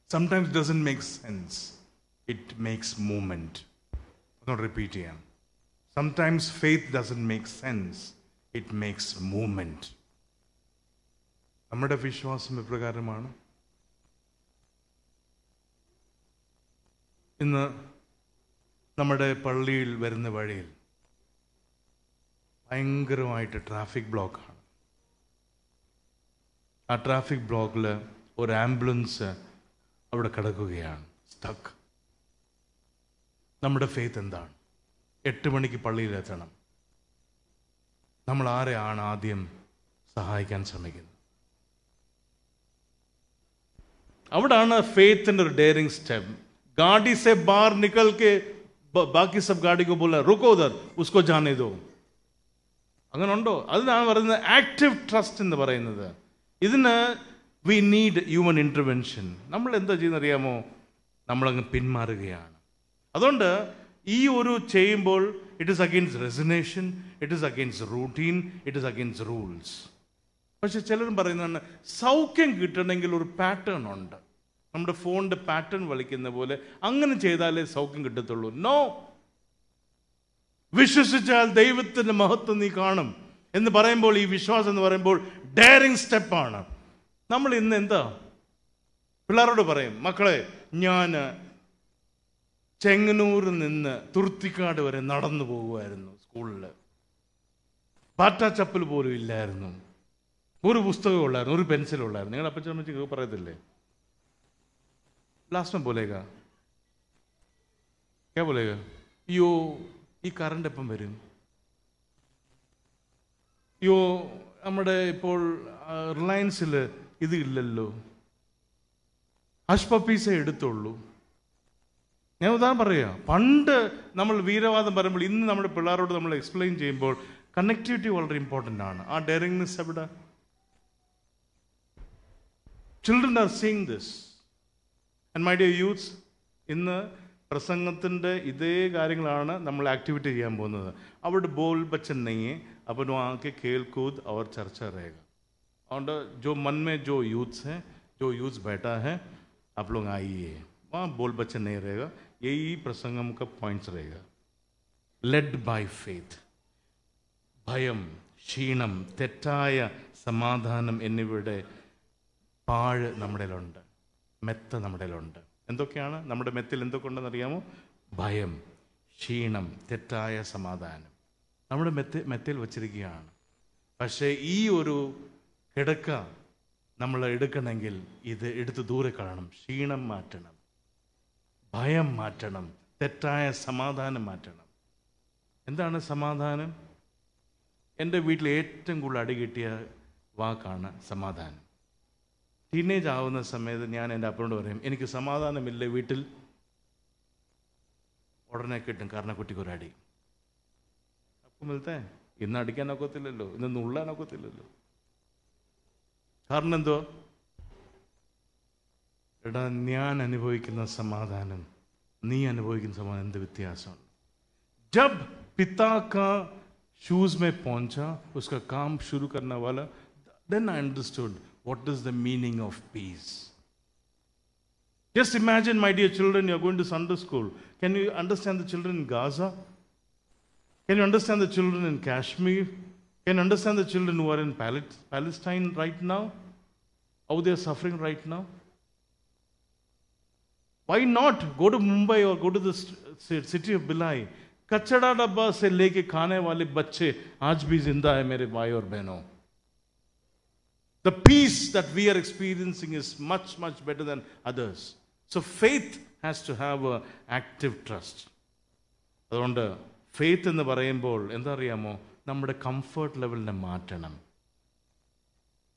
S1: Sometimes it doesn't make sense. It makes movement. I'm going to repeat here. Sometimes faith doesn't make sense. It makes movement. നമ്മുടെ വിശ്വാസം എപ്രകാരമാണ്? ഇന്ന് നമ്മുടെ പള്ളിയിൽ വരുന്ന വഴിയിൽ ഭയങ്കരമായിട്ട് ട്രാഫിക് ബ്ലോക്കാണ്. ആ ട്രാഫിക് ബ്ലോക്കിൽ ഒരു ആംബുലൻസ് അവിടെ കിടക്കുകയാണ്, സ്റ്റക്ക്. നമ്മുടെ ഫെയ്ത്ത് എന്താണ്? 8 മണിക്ക് പള്ളിയിലെത്തണം. നമ്മൾ ആരെയാണ് ആദ്യം സഹായിക്കാൻ ശ്രമിക്കുന്നത്? അവിടാണ് ഫെയ്ത്തിന്റെ ഒരു ഡെയറിംഗ് സ്റ്റെപ്പ്. गाड़ी से बाहर निकल के बाकी सब गाड़ी को बोला रुको उधर उसको जाने दो. അങ്ങനെ ഉണ്ടോ? അതിനാണ് പറയുന്നത് ആക്റ്റീവ് ട്രസ്റ്റ് എന്ന് പറയുന്നത്. ഇതിന് വി നീഡ് ഹ്യൂമൻ ഇൻ്റർവെൻഷൻ. നമ്മൾ എന്താ ചെയ്യുന്നത് അറിയാമോ? നമ്മളങ്ങ് പിന്മാറുകയാണ്. അതുകൊണ്ട് ഈ ഒരു ചെയ്യുമ്പോൾ it is against resignation, it is against routine, it is against rules. പക്ഷെ ചിലരും പറയുന്നതാണ് സൗഖ്യം കിട്ടണമെങ്കിൽ ഒരു പാറ്റേൺ ഉണ്ട്. നമ്മുടെ ഫോണിൻ്റെ പാറ്റേൺ വലിക്കുന്ന പോലെ അങ്ങനെ ചെയ്താലേ സൗഖ്യം കിട്ടത്തുള്ളൂ. നോ, വിശ്വസിച്ചാൽ ദൈവത്തിൻ്റെ മഹത്വം നീ കാണും എന്ന് പറയുമ്പോൾ, ഈ വിശ്വാസം എന്ന് പറയുമ്പോൾ ഡയറിങ് സ്റ്റെപ്പാണ്. നമ്മൾ ഇന്ന് എന്താ പിള്ളേരോട് പറയും, മക്കളെ ഞാൻ ചെങ്ങന്നൂരിൽ നിന്ന് തുർത്തിക്കാട് വരെ നടന്നു പോകുമായിരുന്നു സ്കൂളിൽ. പാറ്റ ചപ്പൽ പോലും ഇല്ലായിരുന്നു, ഒരു പുസ്തകം ഉള്ളായിരുന്നു, ഒരു പെൻസിലും ഉള്ളായിരുന്നു. നിങ്ങൾ അപ്പച്ചമ്മച്ചി പറയത്തില്ലേ, ലാസ്റ്റ് में बोलेगा क्या बोलेगा, അയ്യോ ഈ കറണ്ട് എപ്പം വരും, അയ്യോ നമ്മുടെ ഇപ്പോൾ റിലയൻസിൽ ഇത് ഇല്ലല്ലോ, ഹഷ് പപ്പീസേ എടുത്തുള്ളൂ. ഞാൻ ഉദാഹരണം പറയാം, പണ്ട് നമ്മൾ വീരവാദം പറയുമ്പോൾ ഇന്ന് നമ്മുടെ പിള്ളേരോട് നമ്മൾ എക്സ്പ്ലെയിൻ ചെയ്യുമ്പോൾ കണക്ടിവിറ്റി വളരെ ഇമ്പോർട്ടൻ്റ് ആണ്. ആ ഡെയറിങ്നെസ് എവിടെ? Children are seeing this. And my dear youths, ഇന്ന് പ്രസംഗത്തിൻ്റെ ഇതേ കാര്യങ്ങളാണ് നമ്മൾ ആക്ടിവിറ്റി ചെയ്യാൻ പോകുന്നത്. അവിടെ ബോൾ ബച്ചൻ നെയ്യേ अपन वहाँ के खेल कूद और चर्चा रहेगा. और जो मन में जो यूथ्स हैं, जो यूथ बैठा है, आप लोग आइए. वहाँ बोल बच्चन नहीं रहेगा, यही प्रसंगम का पॉइंट्स रहेगा. Led by faith. ഭയം, ക്ഷീണം, തെറ്റായ സമാധാനം എന്നിവയുടെ പാഴ് നമ്മുടെയിലുണ്ട്, മെത്ത നമ്മുടെയിലുണ്ട്. എന്തൊക്കെയാണ് നമ്മുടെ മെത്തിൽ എന്തൊക്കെ ഉണ്ടെന്ന് അറിയാമോ? ഭയം, ക്ഷീണം, തെറ്റായ സമാധാനം നമ്മുടെ മെത്തയിൽ വച്ചിരിക്കുകയാണ്. പക്ഷേ ഈ ഒരു കിടക്ക നമ്മൾ എടുക്കണമെങ്കിൽ ഇത് എടുത്ത് ദൂരെ കളയണം. ക്ഷീണം മാറ്റണം, ഭയം മാറ്റണം, തെറ്റായ സമാധാനം മാറ്റണം. എന്താണ് സമാധാനം? എൻ്റെ വീട്ടിൽ ഏറ്റവും കൂടുതൽ അടി കിട്ടിയ വാക്കാണ് സമാധാനം. ടീനേജ് ആവുന്ന സമയത്ത് ഞാൻ എൻ്റെ അപ്പനോട് പറയും, എനിക്ക് സമാധാനമില്ല വീട്ടിൽ, ഉടനെ കിട്ടും കാരണക്കുട്ടിക്കൊരടി. അപ്പം മിലത്തെ ഇന്ന് അടിക്കാനൊക്കത്തില്ലല്ലോ, ഇന്ന് നുള്ളാനൊക്കത്തില്ലല്ലോ. കാരണം എന്തോ? എടാ, ഞാൻ അനുഭവിക്കുന്ന സമാധാനം നീ അനുഭവിക്കുന്ന സമാധാനം എന്ത് വ്യത്യാസമുണ്ട്? ജബ് पिता का शूज में पहुंचा, उसका काम शुरू करने वाला, then I understood what is the meaning of peace. Just imagine, my dear children, you are going to Sunday school. Can you understand the children in Gaza? Can you understand the children in Kashmir? Can you understand the children who are in Palestine right now? How they are suffering right now? Why not go to Mumbai or go to the city of Bhilai? कचड़ा डब्बा से लेके खाने वाले बच्चे आज भी जिंदा है मेरे भाई और बहनों. The peace that we are experiencing is much, much better than others. So faith has to have an active trust. അതുകൊണ്ട് ഫെയ്ത്ത് എന്ന് പറയുമ്പോൾ എന്താ അറിയാമോ, നമ്മുടെ കംഫർട്ട് ലെവലിനെ മാറ്റണം.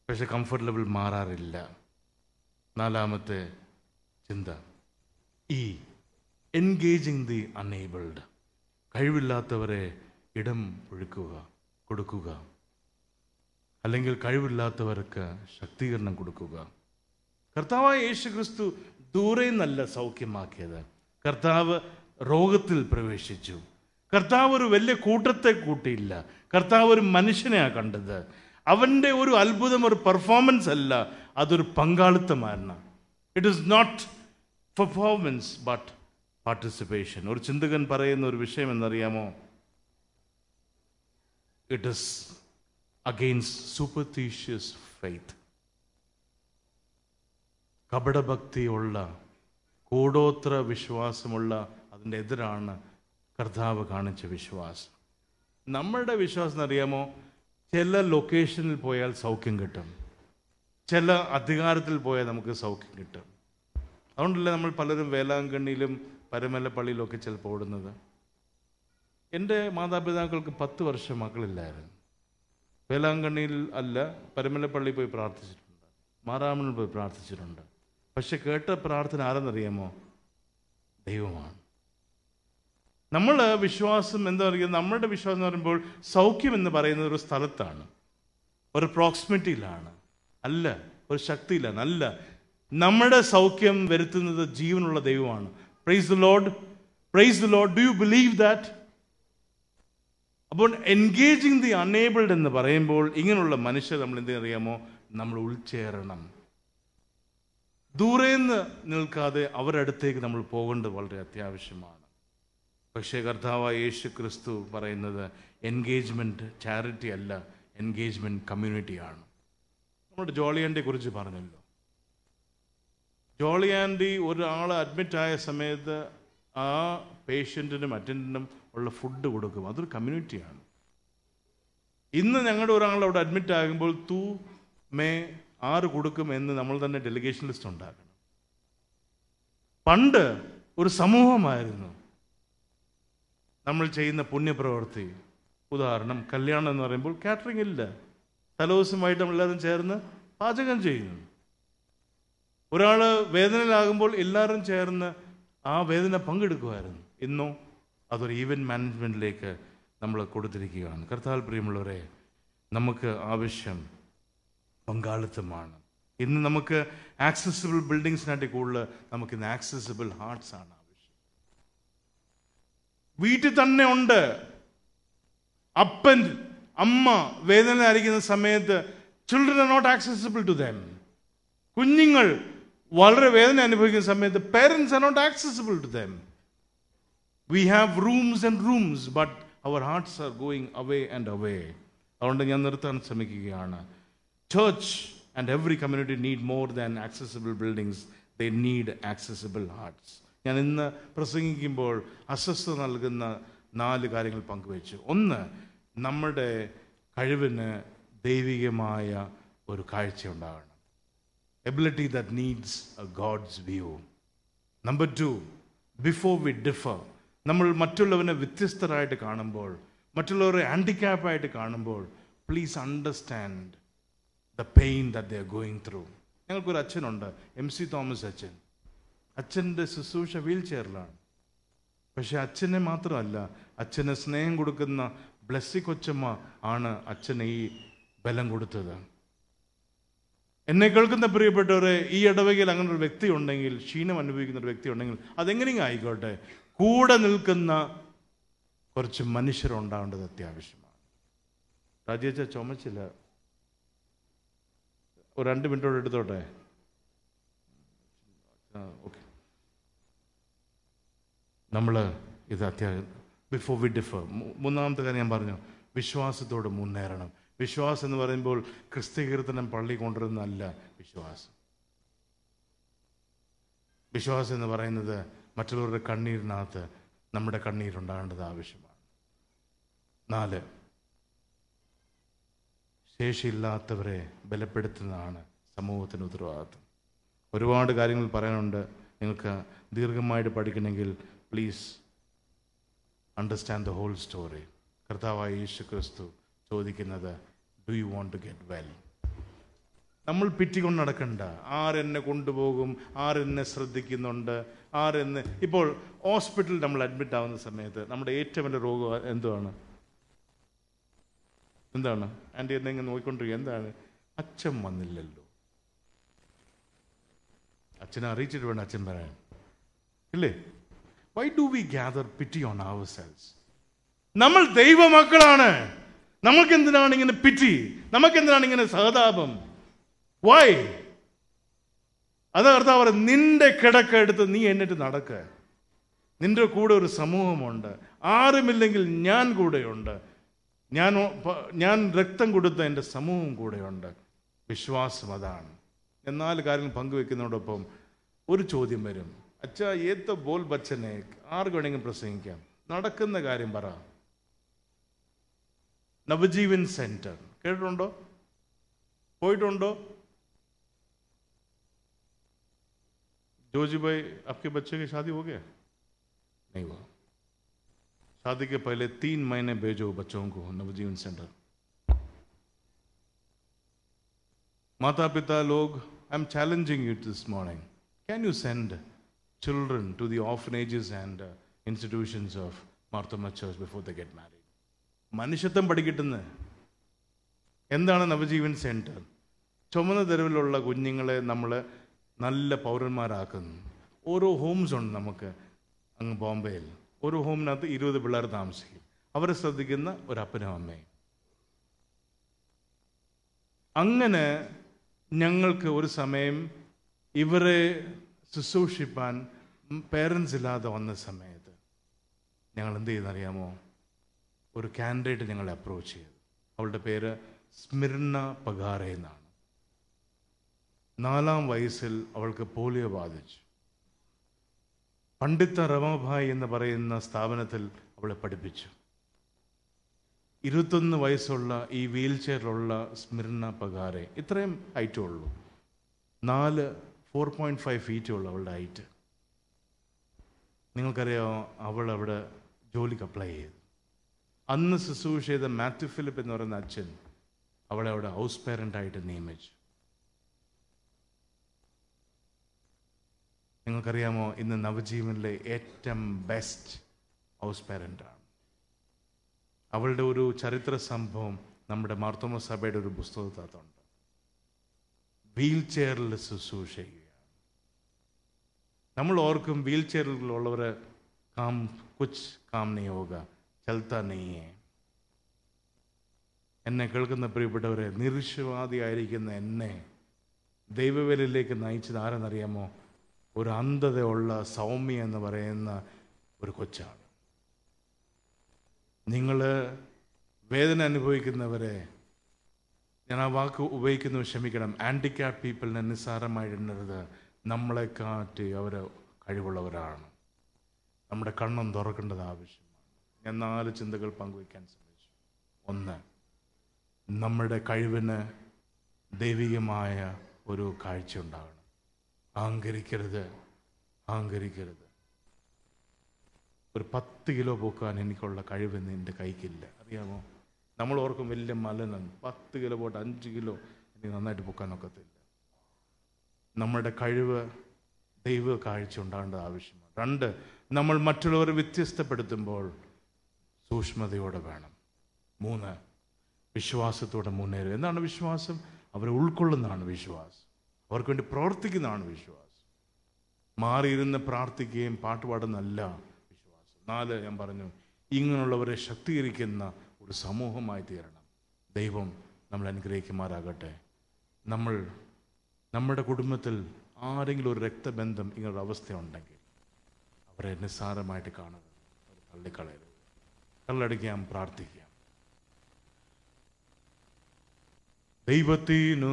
S1: പക്ഷെ കംഫർട്ട് ലെവൽ മാറാറില്ല. നാലാമത്തെ ചിന്ത, ഈ എൻഗേജിങ് ദി അൺഎബിൾഡ്. കഴിവില്ലാത്തവരെ ഇടം കൊടുക്കുക, അല്ലെങ്കിൽ കഴിവില്ലാത്തവർക്ക് ശക്തീകരണം കൊടുക്കുക. കർത്താവായ യേശു ക്രിസ്തു ദൂരെ നിന്നല്ല സൗഖ്യമാക്കിയത്. കർത്താവ് രോഗത്തിൽ പ്രവേശിച്ചു. കർത്താവ് ഒരു വലിയ കൂട്ടത്തെ കൂട്ടിയില്ല. കർത്താവ് ഒരു മനുഷ്യനെയാണ് കണ്ടത്. അവൻ്റെ ഒരു അത്ഭുതം ഒരു പെർഫോമൻസ് അല്ല, അതൊരു പങ്കാളിത്തമാണ്. It is not performance but participation. ഒരു ചിന്തകൻ പറയുന്ന ഒരു വിഷയം എന്നറിയാമോ? It is against superstitious faith. കപടഭക്തിയുള്ള, കൂടോത്ര വിശ്വാസമുള്ള, അതിൻ്റെ എതിരാണ് കർത്താവ് കാണിച്ച വിശ്വാസം. നമ്മുടെ വിശ്വാസം എന്നറിയാമോ? ചില ലൊക്കേഷനിൽ പോയാൽ സൗഖ്യം കിട്ടും, ചില അധികാരത്തിൽ പോയാൽ നമുക്ക് സൗഖ്യം കിട്ടും. അതുകൊണ്ടല്ലേ നമ്മൾ പലരും വേലാങ്കണ്ണിയിലും പരമല പള്ളിയിലൊക്കെ ചിലപ്പോൾ ഓടുന്നത്. എൻ്റെ മാതാപിതാക്കൾക്ക് 10 വർഷം മക്കളില്ലായിരുന്നു. വേലാങ്കണ്ണിയിൽ അല്ല, പരമല പള്ളിയിൽ പോയി പ്രാർത്ഥിച്ചിട്ടുണ്ട്, മാറാമണിൽ പോയി പ്രാർത്ഥിച്ചിട്ടുണ്ട്. പക്ഷെ കേട്ട പ്രാർത്ഥന ആരെന്നറിയാമോ? ദൈവമാണ്. നമ്മൾ വിശ്വാസം എന്താ പറയുക? നമ്മുടെ വിശ്വാസം എന്ന് പറയുമ്പോൾ സൗഖ്യം എന്ന് പറയുന്നത് ഒരു സ്ഥലത്താണ്, ഒരു പ്രോക്സിമിറ്റിയിലാണ്, അല്ല ഒരു ശക്തിയിലാണ്, അല്ല. നമ്മുടെ സൗഖ്യം വരുത്തുന്നത് ജീവനുള്ള ദൈവമാണ്. Praise the Lord, praise the Lord. Do you believe that? അപ്പോൾ എൻഗേജിങ് ദി അൺഎബിൾഡ് എന്ന് പറയുമ്പോൾ ഇങ്ങനെയുള്ള മനുഷ്യർ നമ്മൾ എന്തെന്നറിയാമോ? നമ്മൾ ഉൾച്ചേരണം. ദൂരേന്ന് നിൽക്കാതെ അവരുടെ അടുത്തേക്ക് നമ്മൾ പോകേണ്ടത് വളരെ അത്യാവശ്യമാണ്. പക്ഷേ കർത്താവായ യേശു ക്രിസ്തു പറയുന്നത് എൻഗേജ്മെൻറ്റ് ചാരിറ്റി അല്ല, എൻഗേജ്മെൻറ്റ് കമ്മ്യൂണിറ്റിയാണ്. നമ്മുടെ ജോളിയാൻഡിയെ കുറിച്ച് പറഞ്ഞല്ലോ. ജോളിയാൻഡി ഒരാൾ അഡ്മിറ്റായ സമയത്ത് ആ പേഷ്യൻറ്റിനും അറ്റൻഡൻറ്റിനും ഉള്ള ഫുഡ് കൊടുക്കും. അതൊരു കമ്മ്യൂണിറ്റിയാണ്. ഇന്ന് ഞങ്ങളുടെ ഒരാൾ അവിടെ അഡ്മിറ്റ് ആകുമ്പോൾ ആറ് കൊടുക്കും എന്ന് നമ്മൾ തന്നെ ഡെലിഗേഷൻ ലിസ്റ്റ് ഉണ്ടാക്കണം. പണ്ട് ഒരു സമൂഹമായിരുന്നു നമ്മൾ ചെയ്യുന്ന പുണ്യപ്രവൃത്തി. ഉദാഹരണം, കല്യാണം എന്ന് പറയുമ്പോൾ കാറ്ററിംഗ് ഇല്ല, തലേദിവസമായിട്ട് നമ്മളെല്ലാവരും ചേർന്ന് പാചകം ചെയ്യുന്നു. ഒരാൾ വേദനയിലാകുമ്പോൾ എല്ലാവരും ചേർന്ന് ആ വേദന പങ്കെടുക്കുമായിരുന്നു. ഇന്നോ അതൊരു ഈവൻറ്റ് മാനേജ്മെൻറ്റിലേക്ക് നമ്മൾ കൊടുത്തിരിക്കുകയാണ്. കർത്താവിൽ പ്രിയമുള്ളവരെ, നമുക്ക് ആവശ്യം പങ്കാളിത്തമാണ്. ഇന്ന് നമുക്ക് ആക്സസിബിൾ ബിൽഡിങ്സിനായിട്ട് കൂടുതൽ നമുക്കിന്ന് ആക്സസിബിൾ ഹാർട്ട്സ് ആണ് ആവശ്യം. വീട്ടിൽ തന്നെ ഉണ്ട്. അപ്പൻ അമ്മ വേദനയായിരിക്കുന്ന സമയത്ത് children are not accessible to them. കുഞ്ഞുങ്ങൾ വളരെ വേദന അനുഭവിക്കുന്ന സമയത്ത് parents are not accessible to them. We have rooms and rooms, but our hearts are going away and away. അതുകൊണ്ട് ഞാൻ നിർത്താൻ ശ്രമിക്കുകയാണ്. Church and every community need more than accessible buildings. They need accessible hearts. ഞാൻ ഇന്ന് പ്രസംഗിക്കുമ്പോൾ അസ്വസ്ഥത നൽകുന്ന 4 കാര്യങ്ങൾ പങ്കുവച്ചു. ഒന്ന്, നമ്മുടെ കഴിവിന് ദൈവികമായ ഒരു കാഴ്ച ഉണ്ടാകണം. Ability that needs a God's view. Number 2, before we differ, നമ്മൾ മറ്റുള്ളവനെ വ്യത്യസ്തരായിട്ട് കാണുമ്പോൾ, മറ്റുള്ളവരെ ഹാൻഡിക്യാപ്പായിട്ട് കാണുമ്പോൾ, please understand the pain that they are going through. ഞങ്ങൾക്കൊരു അച്ഛനുണ്ട്, MC തോമസ് അച്ഛൻ. അച്ഛൻ്റെ ശുശ്രൂഷ വീൽ ചെയറിലാണ്. പക്ഷെ അച്ഛനെ മാത്രമല്ല, അച്ഛന് സ്നേഹം കൊടുക്കുന്ന ബ്ലെസ്സി കൊച്ചമ്മ ആണ് അച്ഛന് ഈ ബലം കൊടുത്തത്. എന്നെ കേൾക്കുന്ന പ്രിയപ്പെട്ടവരെ, ഈ ഇടവകയിൽ അങ്ങനെ ഒരു വ്യക്തി ഉണ്ടെങ്കിൽ, ക്ഷീണം അനുഭവിക്കുന്ന ഒരു വ്യക്തി ഉണ്ടെങ്കിൽ, അതെങ്ങനെയും ആയിക്കോട്ടെ, കൂടെ നിൽക്കുന്ന കുറച്ച് മനുഷ്യരുണ്ടാവേണ്ടത് അത്യാവശ്യമാണ്. രാജേച്ച ചുമച്ചില്ല, ഒരു 2 മിനിറ്റോടെ എടുത്തോട്ടെ. ഓക്കെ, നമ്മൾ ഇത് ബിഫോർ വി ഡിഫർ. 3-ാമത്തെ കാര്യം ഞാൻ പറഞ്ഞു, വിശ്വാസത്തോട് മുന്നേറണം. വിശ്വാസം എന്ന് പറയുമ്പോൾ ക്രിസ്തീകീർത്തനം പള്ളി കൊണ്ടുവരുന്നതല്ല വിശ്വാസം. വിശ്വാസം എന്ന് പറയുന്നത് മറ്റുള്ളവരുടെ കണ്ണീരിനകത്ത് നമ്മുടെ കണ്ണീരുണ്ടാകേണ്ടത് ആവശ്യമാണ്. 4, ശേഷിയില്ലാത്തവരെ ബലപ്പെടുത്തുന്നതാണ് സമൂഹത്തിന് ഉത്തരവാദിത്വം. ഒരുപാട് കാര്യങ്ങൾ പറയാനുണ്ട്. നിങ്ങൾക്ക് ദീർഘമായിട്ട് പഠിക്കണമെങ്കിൽ please understand the whole story. കർത്താവായ യേശു ക്രിസ്തു ചോദിക്കുന്നത്, do you want to get well? നമ്മൾ പിറ്റിക്കൊണ്ട് നടക്കണ്ട. ആരെന്നെ കൊണ്ടുപോകും, ആരെന്നെ ശ്രദ്ധിക്കുന്നുണ്ട്, ആരെന്ന്. ഇപ്പോൾ ഹോസ്പിറ്റലിൽ നമ്മൾ അഡ്മിറ്റ് ആവുന്ന സമയത്ത് നമ്മുടെ ഏറ്റവും വലിയ രോഗം എന്താണ്? ആൻറ്റി എന്തെങ്കിലും നോക്കിക്കൊണ്ടിരിക്കുക. എന്താണ്? അച്ഛൻ വന്നില്ലല്ലോ. അച്ഛനെ അറിയിച്ചിട്ട് വേണ്ട അച്ഛൻ പറയാൻ, ഇല്ലേ? Why do we gather pity on ourselves? നമ്മൾ ദൈവമക്കളാണ്. നമുക്കെന്തിനാണ് ഇങ്ങനെ പിറ്റി? നമുക്കെന്തിനാണ് ഇങ്ങനെ സഹതാപം? വൈ? അത് കർത്താവ് പറയും, നിന്റെ കിടക്ക എടുത്ത് നീ എന്നിട്ട് നടക്ക. നിന്റെ കൂടെ ഒരു സമൂഹമുണ്ട്. ആരുമില്ലെങ്കിൽ ഞാൻ കൂടെയുണ്ട്. ഞാൻ രക്തം കൊടുത്ത എൻ്റെ സമൂഹം കൂടെയുണ്ട്. വിശ്വാസം അതാണ്. ഞാൻ 4 കാര്യങ്ങൾ പങ്കുവെക്കുന്നതോടൊപ്പം ഒരു ചോദ്യം വരും, അച്ഛാ ഏത്ത ബോൽ ബച്ചനെ ആർക്ക് വേണമെങ്കിലും പ്രസംഗിക്കാം, നടക്കുന്ന കാര്യം പറ. നവജീവൻ സെന്റർ കേട്ടിട്ടുണ്ടോ? പോയിട്ടുണ്ടോ? जोजी भाई, आपके बच्चे की शादी हो गया? नहीं हुआ. शादी के पहले 3 महीने भेजो बच्चों को नवजीवन सेंटर. माता पिता लोग, I am challenging you this morning. Can you send children to the orphanages and institutions of Marthoma Church before they get married? മനുഷ്യത്വം പഠിക്കട്ടെന്ന്. എന്താണ് നവജീവൻ സെന്റർ? ചുമന്ന തെരുവിലുള്ള കുഞ്ഞുങ്ങളെ നമ്മൾ നല്ല പൗരന്മാരാക്കുന്നു. ഓരോ ഹോംസ് ഉണ്ട് നമുക്ക് അങ്ങ് ബോംബെയിൽ. ഓരോ ഹോമിനകത്ത് 20 പിള്ളേർ താമസിക്കും. അവരെ ശ്രദ്ധിക്കുന്ന ഒരപ്പനും അമ്മയും. അങ്ങനെ ഞങ്ങൾക്ക് ഒരു സമയം ഇവരെ ശുശ്രൂഷിപ്പാൻ പേരൻസ് ഇല്ലാതെ വന്ന സമയത്ത് ഞങ്ങൾ എന്ത് ചെയ്യുന്നറിയാമോ? ഒരു കാൻഡിഡേറ്റ് ഞങ്ങളെ അപ്രോച്ച് ചെയ്തു. അവളുടെ പേര് സ്മിർന പഗാരെ എന്നാണ്. 4-ാം വയസ്സിൽ അവൾക്ക് പോളിയോ ബാധിച്ചു. പണ്ഡിത രമാഭായ് എന്ന് പറയുന്ന സ്ഥാപനത്തിൽ അവളെ പഠിപ്പിച്ചു. 21 വയസ്സുള്ള ഈ വീൽ ചെയറിലുള്ള സ്മിർന പഗാരെ, ഇത്രയും ഹൈറ്റേ ഉള്ളൂ, 4.5 ഫീറ്റേ ഉള്ളൂ അവളുടെ ഹൈറ്റ്. നിങ്ങൾക്കറിയാമോ, അവൾ അവിടെ ജോലിക്ക് അപ്ലൈ ചെയ്തു. അന്ന് ശുശ്രൂഷ ചെയ്ത മാത്യു ഫിലിപ്പ് എന്ന് പറയുന്ന അച്ഛൻ അവളെ അവിടെ ഹൗസ് പേരൻ്റായിട്ട് നിയമിച്ചു. നിങ്ങൾക്കറിയാമോ, ഇന്ന് നവജീവനിലെ ഏറ്റവും ബെസ്റ്റ് ഹൗസ് പേരൻ്റാണ്. അവളുടെ ഒരു ചരിത്ര സംഭവം നമ്മുടെ മാർത്തോമ സഭയുടെ ഒരു പുസ്തകത്തിനകത്തുണ്ട്. വീൽ ചെയറിൽ ശുശ്രൂഷ ചെയ്യുകയാണ്. നമ്മൾ ഓർക്കും വീൽ ചെയറിലുള്ളവർ കുച്ച് കാം നീ ഹോഗ ചൽത്താ നെയ്യേ. എന്നെ കേൾക്കുന്ന പ്രിയപ്പെട്ടവരെ, നിരീശ്വരവാദിയായിരിക്കുന്ന എന്നെ ദൈവവേലയിലേക്ക് നയിച്ചത് ആരെന്നറിയാമോ? ഒരു അന്ധതയുള്ള സൗമ്യ എന്ന് പറയുന്ന ഒരു കൊച്ചാണ്. നിങ്ങൾ വേദന അനുഭവിക്കുന്നവരെ, ഞാൻ ആ വാക്ക് ഉപയോഗിക്കുന്നത് ക്ഷമിക്കണം, ആൻഡിക്യാപ് പീപ്പിളിനെ നിസ്സാരമായിടരുത്. നമ്മളെ കാട്ടി അവർ കഴിവുള്ളവരാണ്. നമ്മുടെ കണ്ണും തുറക്കേണ്ടത് ആവശ്യമാണ്. ഞാൻ 4 ചിന്തകൾ പങ്കുവയ്ക്കാൻ ശ്രമിച്ചു. 1, നമ്മുടെ കഴിവിന് ദൈവികമായ ഒരു കാഴ്ച ഉണ്ടാകണം. അഹങ്കരിക്കരുത്. ഒരു 10 കിലോ പൊക്കാൻ എനിക്കുള്ള കഴിവെന്ന് എൻ്റെ കൈക്കില്ല, അറിയാമോ? നമ്മൾ ഓർക്കും വലിയ മലനാണ്, 10 കിലോ പോട്ട് 5 കിലോ എനിക്ക് നന്നായിട്ട് പൊക്കാൻ ഒക്കത്തില്ല. നമ്മുടെ കഴിവ് ദൈവ കാഴ്ച ഉണ്ടാകേണ്ടത് ആവശ്യമാണ്. 2, നമ്മൾ മറ്റുള്ളവരെ വ്യത്യസ്തപ്പെടുത്തുമ്പോൾ സൂക്ഷ്മതയോടെ വേണം. 3, വിശ്വാസത്തോടെ മുന്നേറുക. എന്താണ് വിശ്വാസം? അവരെ ഉൾക്കൊള്ളുന്നതാണ് വിശ്വാസം. അവർക്ക് വേണ്ടി പ്രവർത്തിക്കുന്നതാണ് വിശ്വാസം. മാറിയിരുന്ന് പ്രാർത്ഥിക്കുകയും പാട്ടുപാടുന്നല്ല വിശ്വാസം. 4, ഞാൻ പറഞ്ഞു, ഇങ്ങനെയുള്ളവരെ ശക്തീകരിക്കുന്ന ഒരു സമൂഹമായി തീരണം. ദൈവം നമ്മൾ അനുഗ്രഹിക്കുമാറാകട്ടെ. നമ്മുടെ കുടുംബത്തിൽ ആരെങ്കിലും ഒരു രക്തബന്ധം ഇങ്ങനൊരു അവസ്ഥയുണ്ടെങ്കിൽ അവരെ നിസ്സാരമായിട്ട് കാണുക, അവർ തള്ളിക്കളയരുത്. കള്ളടിക്കാം, പ്രാർത്ഥിക്കാം. ദൈവത്തിനു